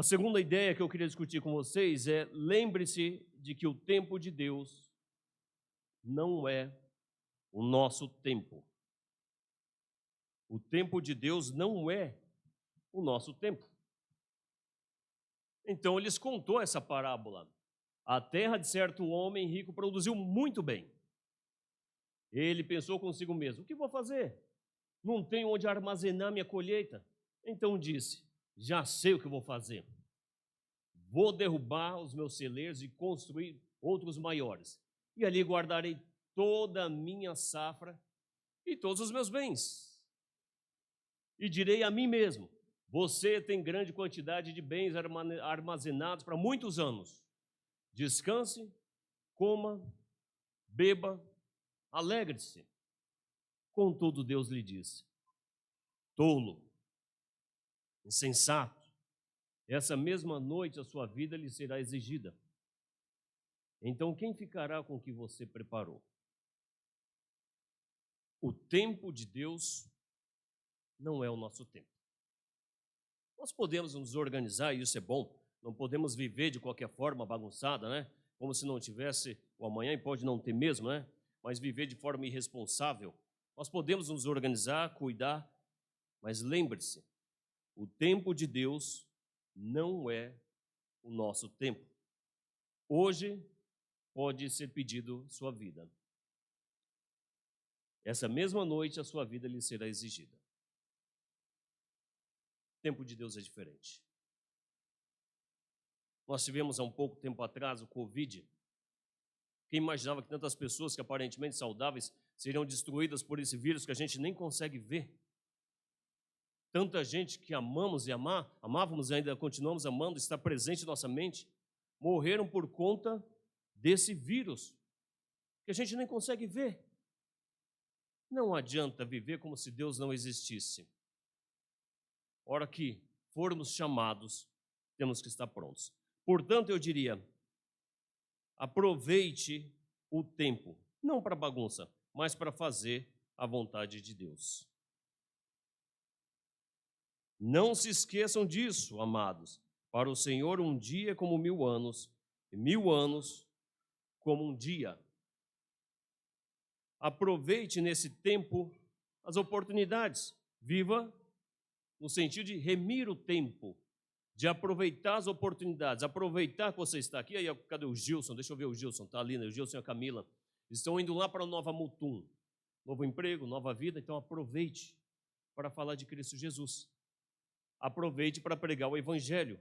A segunda ideia que eu queria discutir com vocês é: lembre-se de que o tempo de Deus não é o nosso tempo. O tempo de Deus não é o nosso tempo. Então, ele contou essa parábola. A terra de certo homem rico produziu muito bem. Ele pensou consigo mesmo: o que vou fazer? Não tenho onde armazenar minha colheita. Então disse: já sei o que vou fazer. Vou derrubar os meus celeiros e construir outros maiores. E ali guardarei toda a minha safra e todos os meus bens. E direi a mim mesmo: você tem grande quantidade de bens armazenados para muitos anos. Descanse, coma, beba, alegre-se. Contudo, Deus lhe disse: tolo, insensato, essa mesma noite a sua vida lhe será exigida. Então quem ficará com o que você preparou? O tempo de Deus não é o nosso tempo. Nós podemos nos organizar, e isso é bom. Não podemos viver de qualquer forma bagunçada, né? Como se não tivesse o amanhã, e pode não ter mesmo, né? Mas viver de forma irresponsável. Nós podemos nos organizar, cuidar, mas lembre-se, o tempo de Deus não é o nosso tempo. Hoje pode ser pedido sua vida. Essa mesma noite a sua vida lhe será exigida. O tempo de Deus é diferente. Nós tivemos há um pouco tempo atrás o Covid. Quem imaginava que tantas pessoas que aparentemente saudáveis seriam destruídas por esse vírus que a gente nem consegue ver? Tanta gente que amamos e amávamos e ainda continuamos amando, está presente em nossa mente, morreram por conta desse vírus, que a gente nem consegue ver. Não adianta viver como se Deus não existisse. Hora que formos chamados, temos que estar prontos. Portanto, eu diria, aproveite o tempo, não para bagunça, mas para fazer a vontade de Deus. Não se esqueçam disso, amados. Para o Senhor, um dia é como 1000 anos, e 1000 anos como um dia. Aproveite nesse tempo as oportunidades. Viva no sentido de remir o tempo, de aproveitar as oportunidades, aproveitar que você está aqui. Aí, cadê o Gilson? Deixa eu ver o Gilson, está ali, né? O Gilson e a Camila estão indo lá para a Nova Mutum. Novo emprego, nova vida, então aproveite para falar de Cristo Jesus. Aproveite para pregar o Evangelho.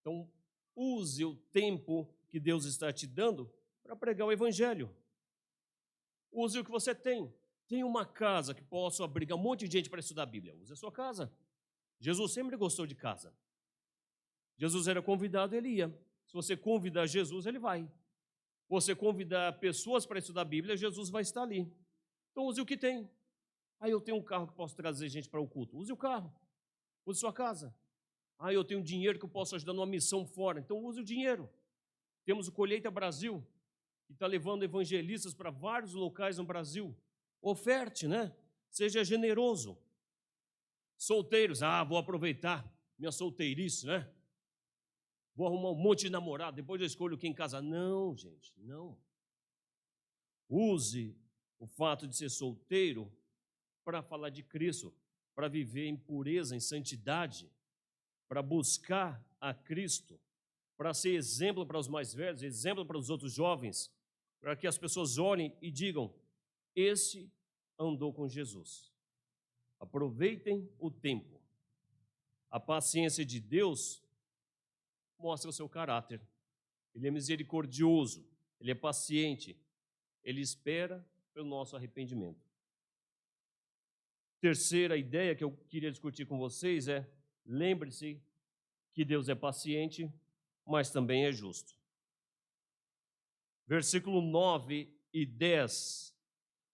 Então, use o tempo que Deus está te dando para pregar o Evangelho. Use o que você tem. Tem uma casa que possa abrigar um monte de gente para estudar a Bíblia. Use a sua casa. Jesus sempre gostou de casa. Jesus era convidado, ele ia. Se você convidar Jesus, ele vai. Você convidar pessoas para estudar a Bíblia, Jesus vai estar ali. Então use o que tem. Aí eu tenho um carro que posso trazer gente para o culto. Use o carro. Use sua casa. Eu tenho dinheiro que eu posso ajudar numa missão fora. Então use o dinheiro. Temos o Colheita Brasil, que está levando evangelistas para vários locais no Brasil. Oferte, né? Seja generoso. Solteiros, vou aproveitar minha solteirice, né? Vou arrumar um monte de namorado, depois eu escolho quem casar. Não, gente, não. Use o fato de ser solteiro para falar de Cristo, para viver em pureza, em santidade, para buscar a Cristo, para ser exemplo para os mais velhos, exemplo para os outros jovens, para que as pessoas olhem e digam: esse andou com Jesus. Aproveitem o tempo. A paciência de Deus mostra o seu caráter. Ele é misericordioso, ele é paciente, ele espera pelo nosso arrependimento. Terceira ideia que eu queria discutir com vocês é: lembre-se que Deus é paciente, mas também é justo. Versículo 9 e 10.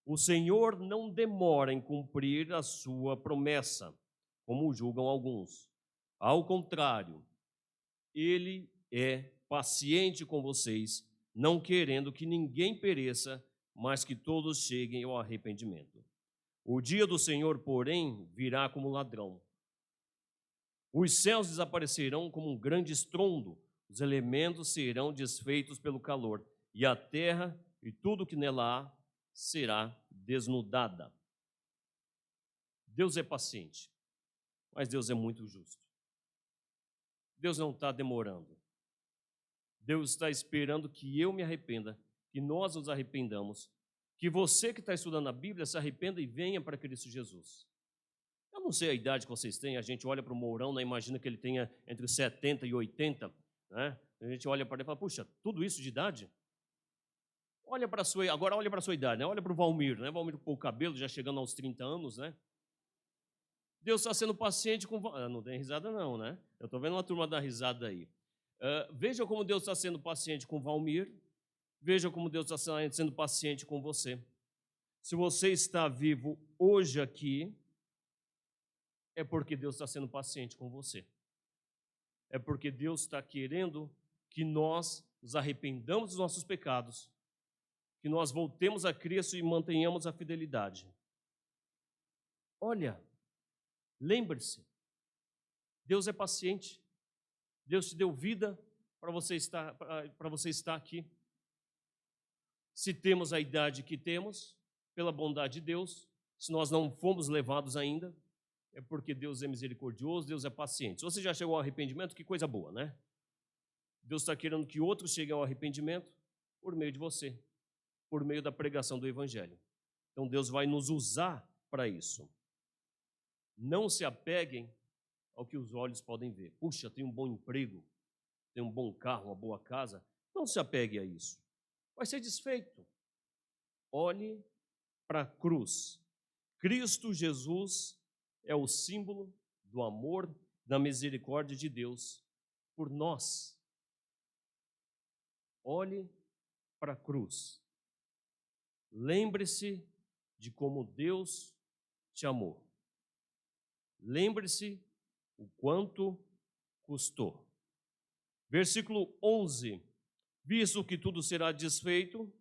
O Senhor não demora em cumprir a sua promessa, como julgam alguns. Ao contrário, Ele é paciente com vocês, não querendo que ninguém pereça, mas que todos cheguem ao arrependimento. O dia do Senhor, porém, virá como ladrão. Os céus desaparecerão como um grande estrondo, os elementos serão desfeitos pelo calor, e a terra e tudo que nela há será desnudada. Deus é paciente, mas Deus é muito justo. Deus não está demorando. Deus está esperando que eu me arrependa, que nós nos arrependamos, que você que está estudando a Bíblia se arrependa e venha para Cristo Jesus. Eu não sei a idade que vocês têm, a gente olha para o Mourão, né, imagina que ele tenha entre 70 e 80, né? A gente olha para ele e fala, puxa, tudo isso de idade? Agora olha para a sua idade, né? Olha para o Valmir, né? Valmir com o cabelo já chegando aos 30 anos, né? Deus está sendo paciente com... não tem risada não, né? Eu estou vendo uma turma dar risada aí. Veja como Deus está sendo paciente com Valmir, veja como Deus está sendo paciente com você. Se você está vivo hoje aqui, é porque Deus está sendo paciente com você. É porque Deus está querendo que nós nos arrependamos dos nossos pecados, que nós voltemos a Cristo e mantenhamos a fidelidade. Olha, lembre-se, Deus é paciente. Deus te deu vida para você estar aqui. Se temos a idade que temos, pela bondade de Deus, se nós não fomos levados ainda, é porque Deus é misericordioso, Deus é paciente. Se você já chegou ao arrependimento, que coisa boa, né? Deus está querendo que outros cheguem ao arrependimento por meio de você, por meio da pregação do Evangelho. Então Deus vai nos usar para isso. Não se apeguem ao que os olhos podem ver. Puxa, tem um bom emprego, tem um bom carro, uma boa casa. Não se apegue a isso. Vai ser desfeito. Olhe para a cruz. Cristo Jesus é o símbolo do amor, da misericórdia de Deus por nós. Olhe para a cruz. Lembre-se de como Deus te amou. Lembre-se o quanto custou. Versículo 11. Visto que tudo será desfeito,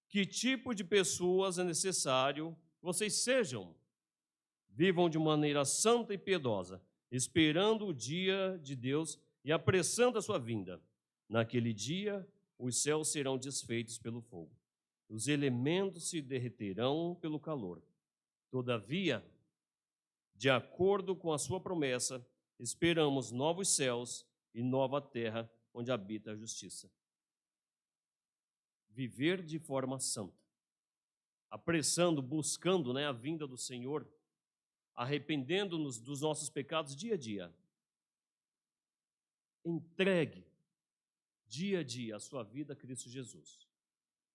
que tipo de pessoas é necessário que vocês sejam? Vivam de maneira santa e piedosa, esperando o dia de Deus e apressando a sua vinda. Naquele dia, os céus serão desfeitos pelo fogo. Os elementos se derreterão pelo calor. Todavia, de acordo com a sua promessa, esperamos novos céus e nova terra onde habita a justiça. Viver de forma santa, apressando, buscando, a vinda do Senhor, arrependendo-nos dos nossos pecados dia a dia. Entregue dia a dia a sua vida a Cristo Jesus.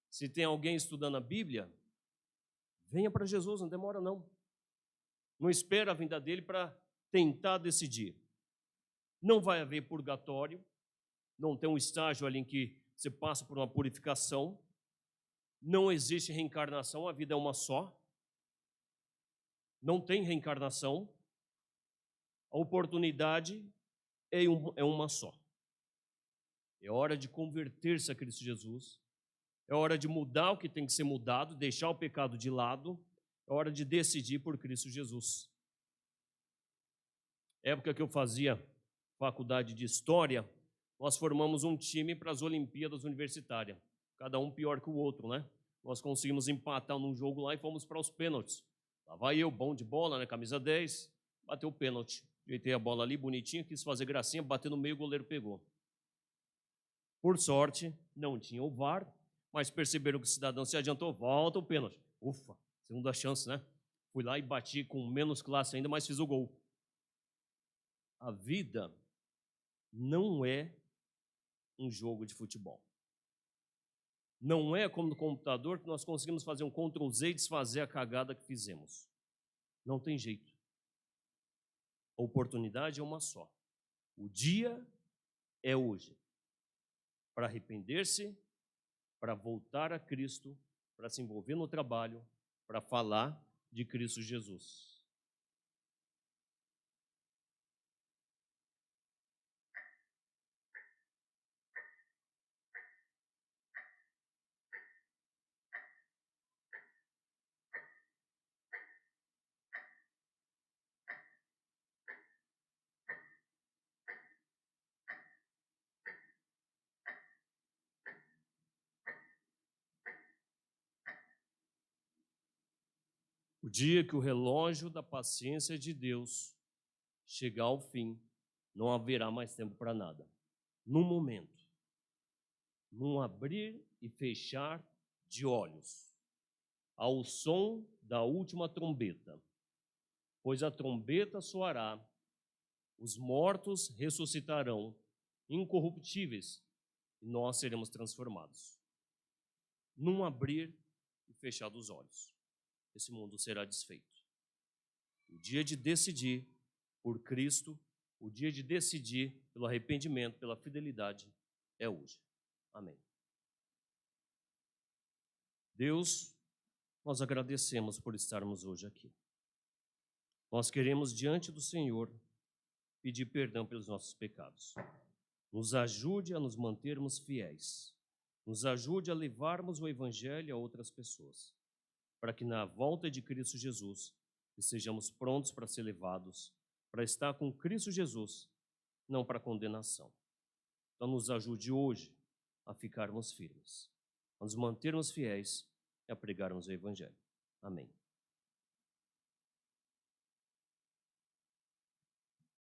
Se tem alguém estudando a Bíblia, venha para Jesus, não demora não. Não espera a vinda dele para tentar decidir. Não vai haver purgatório, não tem um estágio ali em que você passa por uma purificação. Não existe reencarnação, a vida é uma só. Não tem reencarnação. A oportunidade é uma só. É hora de converter-se a Cristo Jesus. É hora de mudar o que tem que ser mudado, deixar o pecado de lado. É hora de decidir por Cristo Jesus. Época que eu fazia faculdade de História, nós formamos um time para as Olimpíadas Universitárias. Cada um pior que o outro, né? Nós conseguimos empatar num jogo lá e fomos para os pênaltis. Lá vai eu, bom de bola, né? Camisa 10, bateu o pênalti. Ajeitei a bola ali, bonitinha, quis fazer gracinha, bateu no meio, o goleiro pegou. Por sorte, não tinha o VAR, mas perceberam que o cidadão se adiantou, volta o pênalti. Ufa, segunda chance, né? Fui lá e bati com menos classe ainda, mas fiz o gol. A vida não é um jogo de futebol. Não é como no computador que nós conseguimos fazer um Ctrl+Z e desfazer a cagada que fizemos. Não tem jeito. A oportunidade é uma só. O dia é hoje. Para arrepender-se, para voltar a Cristo, para se envolver no trabalho, para falar de Cristo Jesus. O dia que o relógio da paciência de Deus chegar ao fim, não haverá mais tempo para nada. No momento, num abrir e fechar de olhos, ao som da última trombeta, pois a trombeta soará, os mortos ressuscitarão, incorruptíveis, e nós seremos transformados. Num abrir e fechar dos olhos, esse mundo será desfeito. O dia de decidir por Cristo, o dia de decidir pelo arrependimento, pela fidelidade, é hoje. Amém. Deus, nós agradecemos por estarmos hoje aqui. Nós queremos, diante do Senhor, pedir perdão pelos nossos pecados. Nos ajude a nos mantermos fiéis. Nos ajude a levarmos o Evangelho a outras pessoas, para que na volta de Cristo Jesus estejamos prontos para ser levados, para estar com Cristo Jesus, não para condenação. Então nos ajude hoje a ficarmos firmes, a nos mantermos fiéis e a pregarmos o Evangelho. Amém.